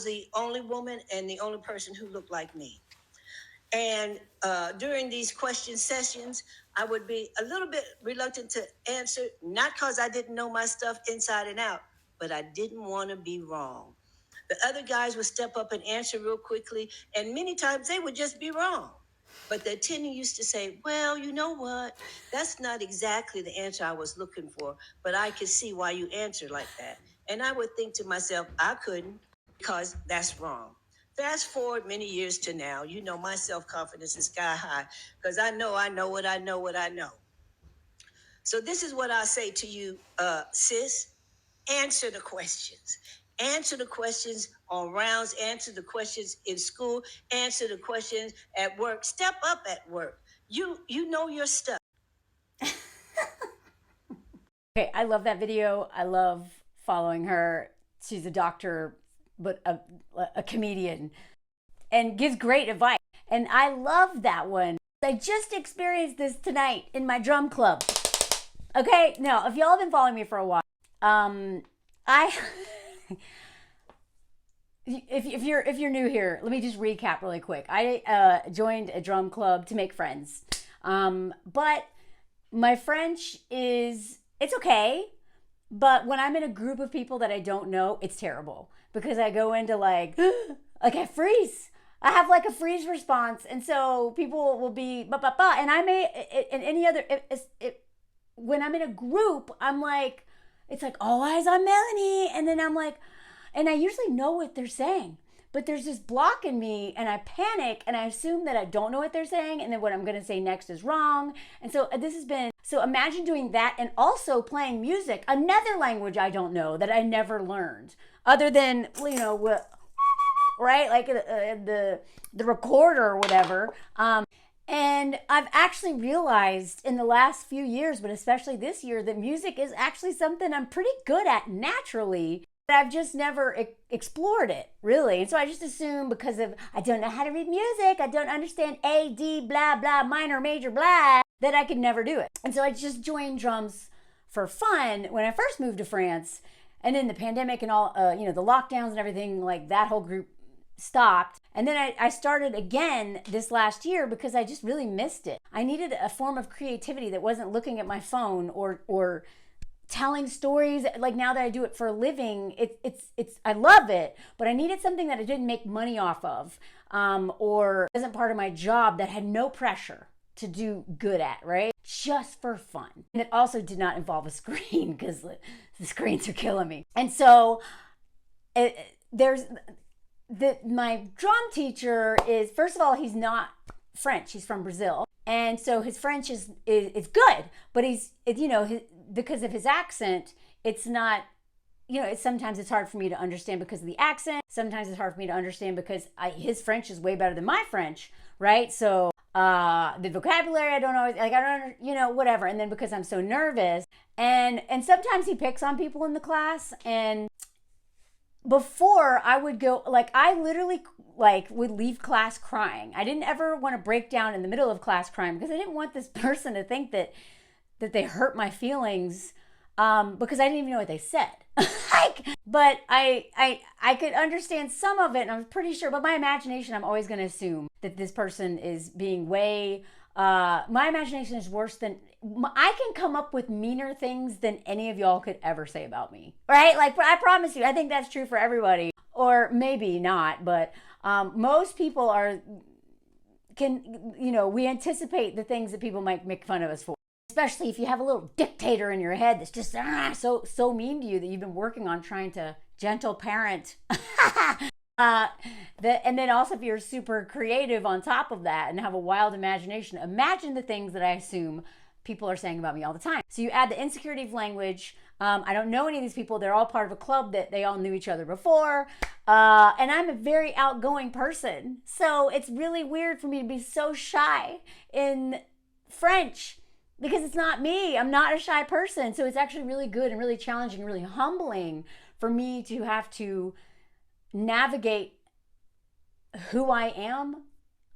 the only woman and the only person who looked like me. And during these question sessions, I would be a little bit reluctant to answer, not because I didn't know my stuff inside and out, but I didn't want to be wrong. The other guys would step up and answer real quickly, and many times they would just be wrong. But the attendant used to say, well, you know what? That's not exactly the answer I was looking for, but I can see why you answered like that. And I would think to myself, I couldn't because that's wrong. Fast forward many years to now, you know, my self-confidence is sky high because I know what I know. So this is what I say to you, sis. Answer the questions. Answer the questions on rounds. Answer the questions in school. Answer the questions at work. Step up at work. You know your stuff. Okay, I love that video. I love following her. She's a doctor, but a comedian, and gives great advice. And I love that one. I just experienced this tonight in my drum club. Okay, now if y'all have been following me for a while, if you're new here, let me just recap really quick. I joined a drum club to make friends, but my French it's okay. But when I'm in a group of people that I don't know, it's terrible because I go into like I freeze. I have like a freeze response, and so people will be and I may in any other when I'm in a group, I'm like, it's like all eyes on Melanie, and then I'm like, and I usually know what they're saying, but there's this block in me, and I panic, and I assume that I don't know what they're saying, and then what I'm gonna say next is wrong, and so this has been. So imagine doing that and also playing music, another language I don't know that I never learned, other than, you know, right, like the recorder or whatever. And I've actually realized in the last few years, but especially this year, that music is actually something I'm pretty good at naturally. But I've just never explored it, really. And so I just assume because I don't know how to read music, I don't understand A, D, blah, blah, minor, major, blah, that I could never do it. And so I just joined drums for fun when I first moved to France. And then the pandemic and all, the lockdowns and everything, like that whole group stopped. And then I started again this last year because I just really missed it. I needed a form of creativity that wasn't looking at my phone or telling stories. Like now that I do it for a living, it's I love it, but I needed something that I didn't make money off of, or wasn't part of my job, that had no pressure to do good at, right? Just for fun. And it also did not involve a screen because the screens are killing me. And so my drum teacher is, first of all, he's not French. He's from Brazil. And so his French is good, but because of his accent, it's not, sometimes it's hard for me to understand because of the accent. Sometimes it's hard for me to understand because his French is way better than my French, right? So the vocabulary, I don't always, whatever. And then because I'm so nervous, and sometimes he picks on people in the class. And before I would go, I literally would leave class crying. I didn't ever want to break down in the middle of class crying because I didn't want this person to think that they hurt my feelings, because I didn't even know what they said. But I could understand some of it, and I was pretty sure, but my imagination, I'm always going to assume that this person is being way, my imagination is worse than, I can come up with meaner things than any of y'all could ever say about me, right? I promise you, I think that's true for everybody, or maybe not, but most people we anticipate the things that people might make fun of us for. Especially if you have a little dictator in your head that's just so mean to you that you've been working on trying to gentle parent. And then also if you're super creative on top of that and have a wild imagination, imagine the things that I assume people are saying about me all the time. So you add the insecurity of language. I don't know any of these people. They're all part of a club that they all knew each other before. And I'm a very outgoing person. So it's really weird for me to be so shy in French, because it's not me. I'm not a shy person. So it's actually really good and really challenging and really humbling for me to have to navigate who I am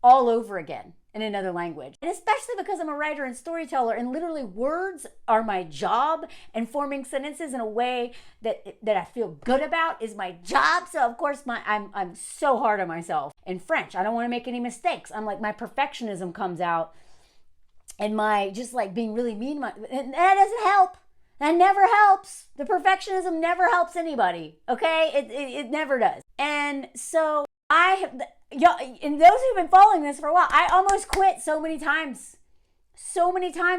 all over again. in another language. And especially because I'm a writer and storyteller, and literally words are my job, and forming sentences in a way that I feel good about is my job. So of course I'm so hard on myself. In French, I don't want to make any mistakes. I'm like, my perfectionism comes out, and my just like being really mean, and that doesn't help. That never helps. The perfectionism never helps anybody, okay? It never does. And so I have, and those who've been following this for a while, I almost quit so many times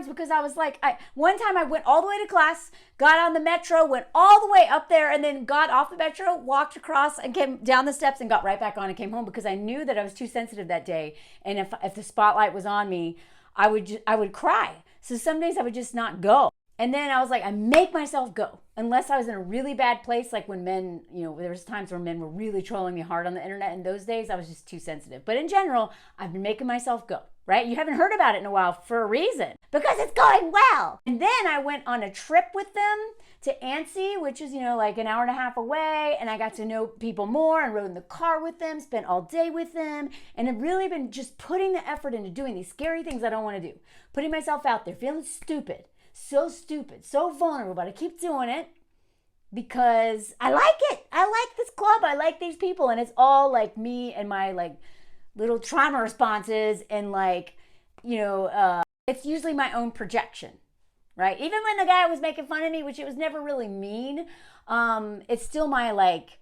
because I was like, one time I went all the way to class, got on the metro, went all the way up there, and then got off the metro, walked across and came down the steps and got right back on and came home, because I knew that I was too sensitive that day. And if the spotlight was on me, I would cry. So some days I would just not go. And then I was like, I make myself go. Unless I was in a really bad place, like when men, there was times where men were really trolling me hard on the internet. In those days, I was just too sensitive. But in general, I've been making myself go, right? You haven't heard about it in a while for a reason, because it's going well. And then I went on a trip with them to Annecy, which is, like an hour and a half away. And I got to know people more and rode in the car with them, spent all day with them. And I've really been just putting the effort into doing these scary things I don't want to do. Putting myself out there, feeling stupid, so vulnerable, but I keep doing it because I like it. I like this club. I like these people. And it's all like me and my like little trauma responses. And like, it's usually my own projection, right? Even when the guy was making fun of me, which it was never really mean, it's still my like,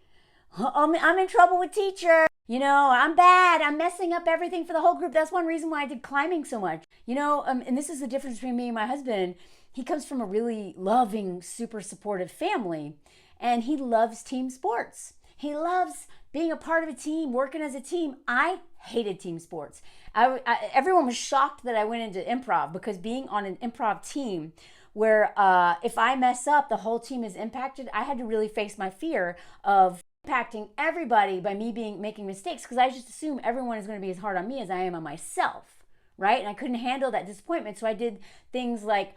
I'm in trouble with teacher. I'm bad. I'm messing up everything for the whole group. That's one reason why I did climbing so much. And this is the difference between me and my husband. He comes from a really loving, super supportive family, and he loves team sports. He loves being a part of a team, working as a team. I hated team sports. Everyone was shocked that I went into improv, because being on an improv team where if I mess up, the whole team is impacted, I had to really face my fear of impacting everybody by me making mistakes, because I just assume everyone is going to be as hard on me as I am on myself, right? And I couldn't handle that disappointment. So I did things like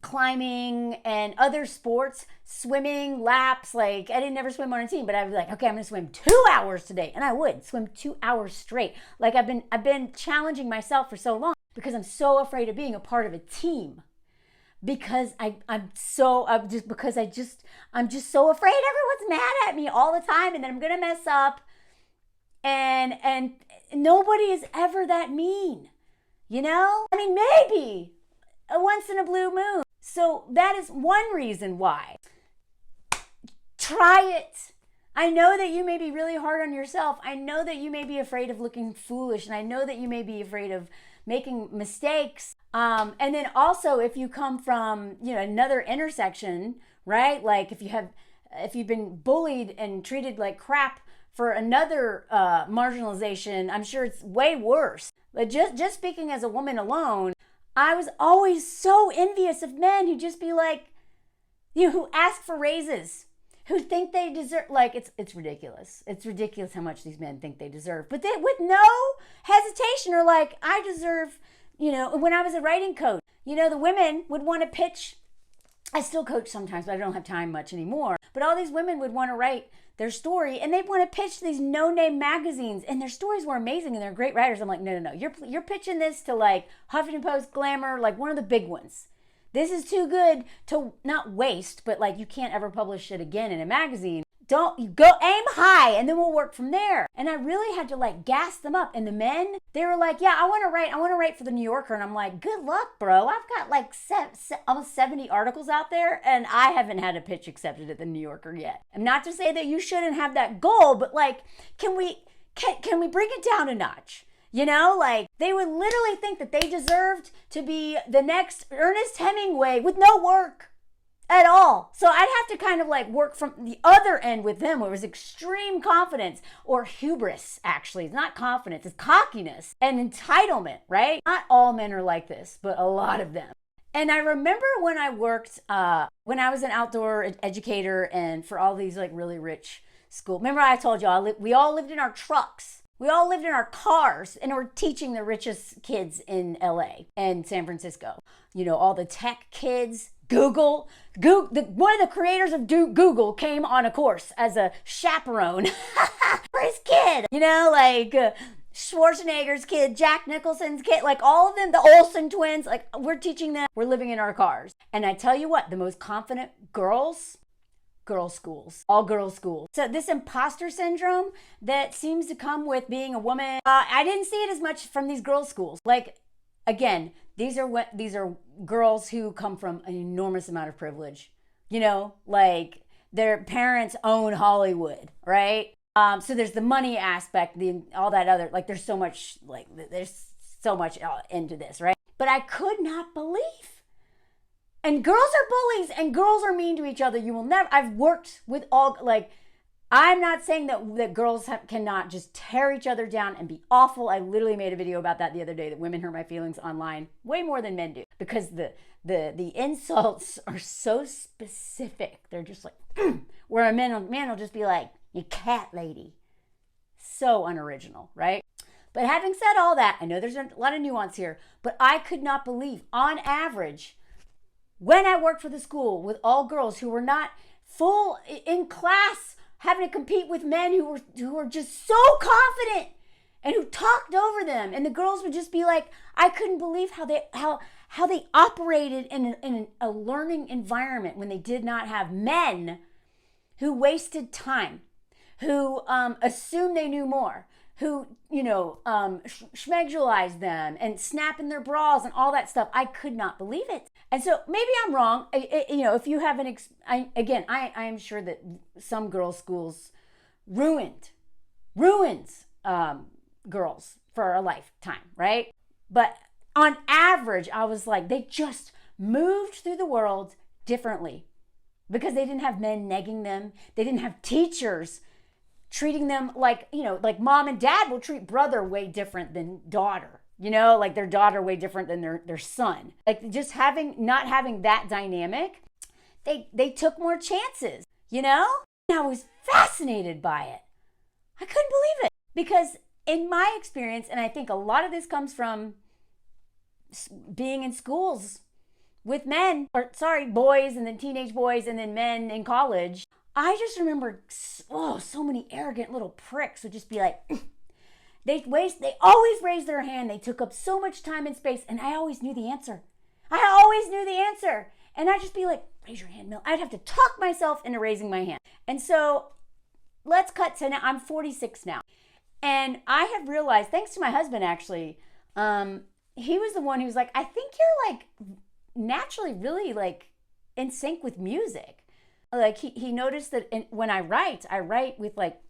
climbing and other sports, swimming, laps. Like I didn't never swim on a team, but I was like, okay, I'm going to swim 2 hours today. And I would swim 2 hours straight. Like I've been challenging myself for so long, because I'm so afraid of being a part of a team. Because I'm just so afraid everyone's mad at me all the time, and then I'm gonna mess up, and nobody is ever that mean, I mean, maybe once in a blue moon. So that is one reason why. Try it. I know that you may be really hard on yourself. I know that you may be afraid of looking foolish, and I know that you may be afraid of making mistakes. And then also, if you come from, another intersection, right? Like if you've been bullied and treated like crap for another marginalization, I'm sure it's way worse. But just speaking as a woman alone, I was always so envious of men who just be like, who ask for raises, who think they deserve, like it's ridiculous. It's ridiculous how much these men think they deserve. But they, with no hesitation, are like, I deserve, when I was a writing coach, the women would want to pitch. I still coach sometimes, but I don't have time much anymore. But all these women would want to write their story, and they'd want to pitch these no-name magazines, and their stories were amazing, and they're great writers. I'm like, no. You're pitching this to like Huffington Post, Glamour, like one of the big ones. This is too good to not waste, but like you can't ever publish it again in a magazine. You go aim high, and then we'll work from there. And I really had to like gas them up. And the men, they were like, yeah, I want to write for the New Yorker. And I'm like, good luck, bro. I've got like almost 70 articles out there, and I haven't had a pitch accepted at the New Yorker yet. And not to say that you shouldn't have that goal, but like, can we bring it down a notch? Like they would literally think that they deserved to be the next Ernest Hemingway with no work at all. So I'd have to kind of like work from the other end with them, where it was extreme confidence, or hubris. Actually, it's not confidence, it's cockiness and entitlement, right? Not all men are like this, but a lot of them. And I remember when I worked, when I was an outdoor educator, and for all these like really rich schools. Remember I told y'all we all lived in our trucks. We all lived in our cars, and we're teaching the richest kids in LA and San Francisco. All the tech kids. Google, one of the creators of Google came on a course as a chaperone for his kid. Schwarzenegger's kid, Jack Nicholson's kid, like all of them, the Olsen twins, like we're teaching them, we're living in our cars. And I tell you what, the most confident girls, girls' schools, all girls' schools. So this imposter syndrome that seems to come with being a woman, I didn't see it as much from these girls' schools. Like, again, these are girls who come from an enormous amount of privilege. You know, like their parents own Hollywood, right? So there's the money aspect, all that other, like there's so much into this, right? But I could not believe. And girls are bullies and girls are mean to each other. You will never, I've worked with all, like, I'm not saying that girls cannot just tear each other down and be awful. I literally made a video about that the other day, that women hurt my feelings online way more than men do, because the insults are so specific. They're just like, where a man will just be like, you cat lady. So unoriginal, right? But having said all that, I know there's a lot of nuance here, but I could not believe, on average, when I worked for the school with all girls who were not full in class, having to compete with men who were just so confident and who talked over them, and the girls would just be like, I couldn't believe how they operated in a learning environment when they did not have men who wasted time, who assumed they knew more, who, schmegulized them and snapping their bras and all that stuff. I could not believe it. And so maybe I'm wrong. If you have I am sure that some girls' schools ruins girls for a lifetime, right? But on average, I was like, they just moved through the world differently because they didn't have men negging them. They didn't have teachers treating them like mom and dad will treat brother way different than daughter. Like their daughter way different than their son. Like just not having that dynamic, they took more chances, And I was fascinated by it. I couldn't believe it. Because in my experience, and I think a lot of this comes from being in schools with boys, and then teenage boys, and then men in college. I just remember, so many arrogant little pricks would just be like, they always raised their hand. They took up so much time and space, and I always knew the answer. And I'd just be like, raise your hand, Mel. I'd have to talk myself into raising my hand. And so let's cut to now. I'm 46 now. And I have realized, thanks to my husband, actually, he was the one who was like, I think you're like naturally really like in sync with music. Like he noticed that when I write like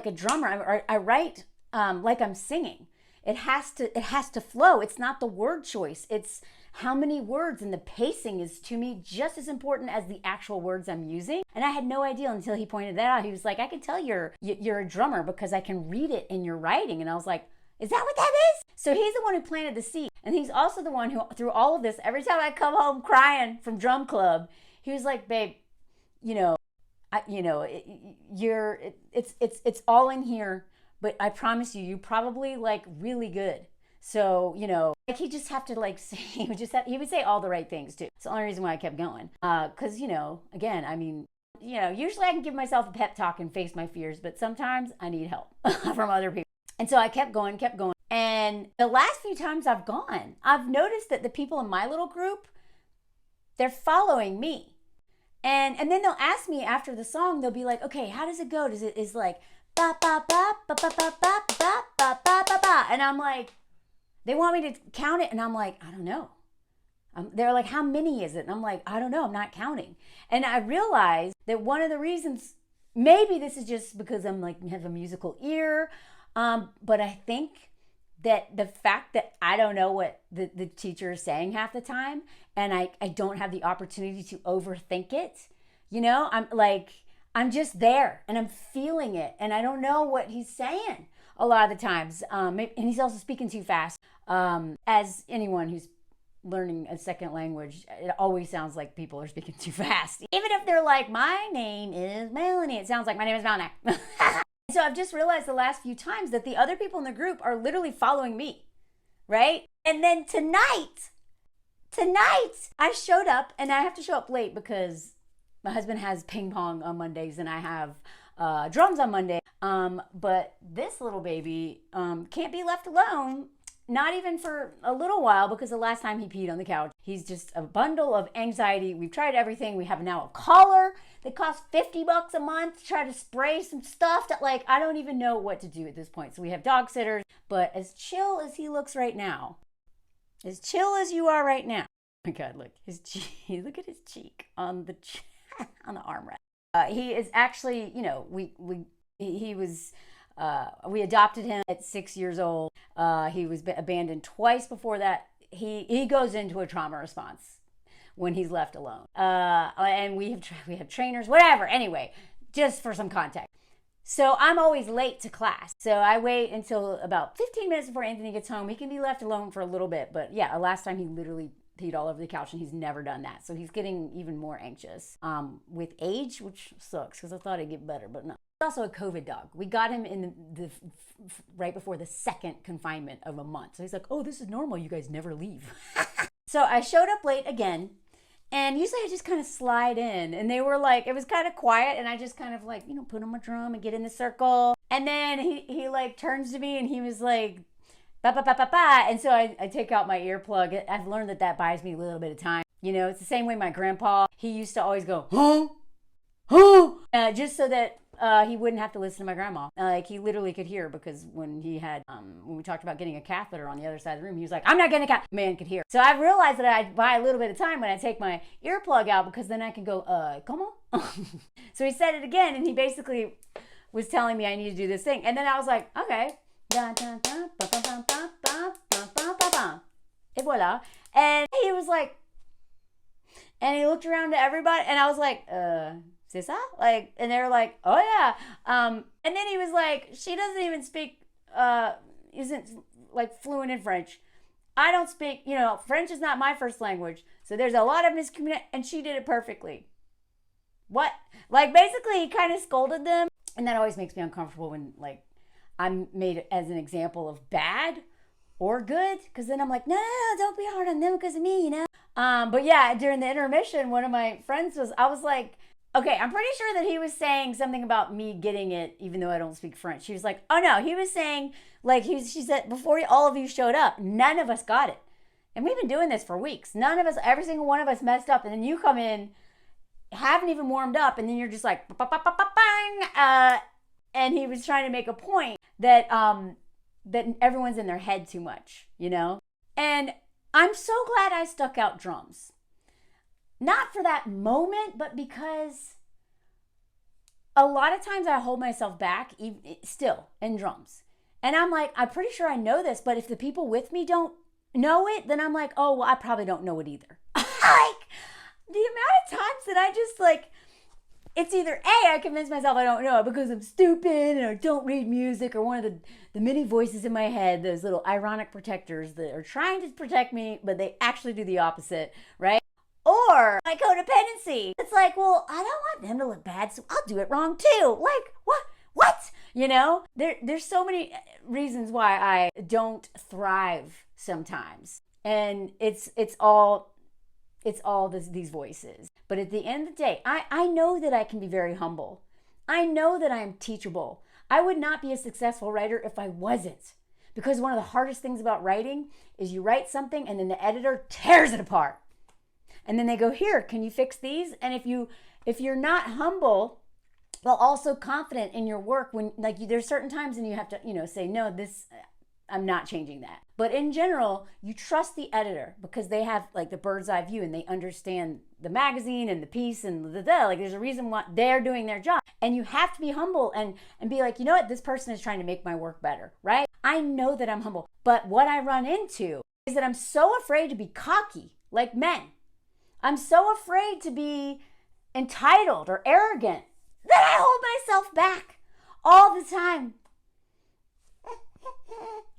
a drummer. I write like I'm singing. It has to flow. It's not the word choice. It's how many words, and the pacing is to me just as important as the actual words I'm using. And I had no idea until he pointed that out. He was like, I can tell you're a drummer because I can read it in your writing. And I was like, is that what that is? So he's the one who planted the seed. And he's also the one who, through all of this, every time I come home crying from drum club, he was like, babe, it's all in here, but I promise you probably like really good. So, like he just have to like say, he would say all the right things too. It's the only reason why I kept going. Cause again, I mean, usually I can give myself a pep talk and face my fears, but sometimes I need help from other people. And so I kept going. And the last few times I've gone, I've noticed that the people in my little group, they're following me. And then they'll ask me after the song, they'll be like, okay, how does it go? Is like, ba, ba, ba, ba, ba, ba, ba, ba, ba, ba, ba, ba. And I'm like, they want me to count it. And I'm like, I don't know. They're like, how many is it? And I'm like, I don't know. I'm not counting. And I realized that one of the reasons, maybe this is just because I'm like, have a musical ear. But I think that the fact that I don't know what the teacher is saying half the time, and I don't have the opportunity to overthink it, I'm just there and I'm feeling it, and I don't know what he's saying a lot of the times. And he's also speaking too fast. As anyone who's learning a second language, it always sounds like people are speaking too fast. Even if they're like, my name is Melanie, it sounds like my name is Melanie. So I've just realized the last few times that the other people in the group are literally following me, right? And then tonight, I showed up, and I have to show up late because my husband has ping pong on Mondays and I have drums on Monday. But this little baby can't be left alone, not even for a little while, because the last time he peed on the couch, he's just a bundle of anxiety. We've tried everything. We have now a collar that costs $50 a month to try to spray some stuff that, like, I don't even know what to do at this point. So we have dog sitters, but as chill as he looks right now, as chill as you are right now. Oh my God, look, his cheek, look at his cheek on the on the armrest. He is actually, you know, he was, we adopted him at 6 years old. He was abandoned twice before that. He goes into a trauma response when he's left alone. And we have trainers, whatever. Anyway, just for some context. So I'm always late to class. So I wait until about 15 minutes before Anthony gets home. He can be left alone for a little bit. But yeah, last time he literally peed all over the couch, and he's never done that. So he's getting even more anxious with age, which sucks because I thought it'd get better, but no. He's also a COVID dog. We got him in the right before the second confinement of a month. So he's like, oh, this is normal. You guys never leave. So I showed up late again. And usually I just kind of slide in, and they were like, it was kind of quiet, and I just kind of like, you know, put on my drum and get in the circle. And then he like turns to me and he was like, ba ba ba ba ba. And so I take out my earplug. I've learned that buys me a little bit of time. You know, it's the same way my grandpa, he used to always go, huh? Huh? Just so that he wouldn't have to listen to my grandma. Like, he literally could hear, because when he had, when we talked about getting a catheter on the other side of the room, he was like, I'm not getting a catheter. Man could hear. So I realized that I buy a little bit of time when I take my earplug out, because then I can go, como? So he said it again, and he basically was telling me I need to do this thing. And then I was like, okay. Et voila. And he was like, and he looked around to everybody, and I was like, c'est ça? Like, and they were like, oh yeah. And then he was like, she doesn't even speak, isn't like fluent in French. I don't speak, you know, French is not my first language. So there's a lot of miscommunication, and she did it perfectly. What? Like, basically he kind of scolded them. And that always makes me uncomfortable when, like, I'm made as an example of bad or good. Cause then I'm like, no, don't be hard on them because of me, you know? But yeah, during the intermission, one of my friends I was like, okay, I'm pretty sure that he was saying something about me getting it, even though I don't speak French. She was like, oh no, he was saying, like, she said, before all of you showed up, none of us got it. And we've been doing this for weeks. None of us, every single one of us messed up. And then you come in, haven't even warmed up, and then you're just like, bang. And he was trying to make a point that, that everyone's in their head too much, you know? And I'm so glad I stuck out drums. Not for that moment, but because a lot of times I hold myself back still in drums. And I'm like, I'm pretty sure I know this, but if the people with me don't know it, then I'm like, oh, well, I probably don't know it either. Like, the amount of times that I just like, it's either A, I convince myself I don't know it because I'm stupid and I don't read music, or one of the many voices in my head, those little ironic protectors that are trying to protect me, but they actually do the opposite, right? Or my codependency. It's like, well, I don't want them to look bad, so I'll do it wrong too. Like, what? You know, there's so many reasons why I don't thrive sometimes. And it's all these voices. But at the end of the day, I know that I can be very humble. I know that I am teachable. I would not be a successful writer if I wasn't. Because one of the hardest things about writing is you write something and then the editor tears it apart. And then they go, here, can you fix these? And if you're not humble, but also confident in your work, when like there's certain times and you have to, you know, say, no, this, I'm not changing that. But in general, you trust the editor because they have like the bird's eye view and they understand the magazine and the piece and like there's a reason why they're doing their job. And you have to be humble and be like, you know what, this person is trying to make my work better, right? I know that I'm humble, but what I run into is that I'm so afraid to be cocky like men. I'm so afraid to be entitled or arrogant that I hold myself back all the time.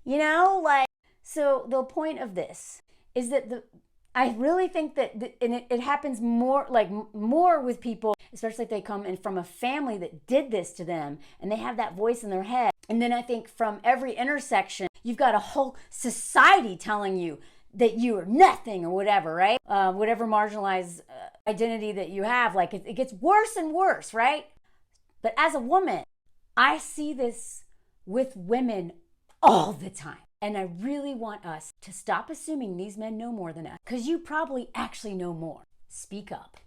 You know, like, so the point of this is that I really think that, and it happens more with people, especially if they come in from a family that did this to them and they have that voice in their head. And then I think from every intersection, you've got a whole society telling you that you are nothing or whatever, right? Whatever marginalized identity that you have, like it gets worse and worse, right? But as a woman, I see this with women all the time. And I really want us to stop assuming these men know more than us, because you probably actually know more. Speak up.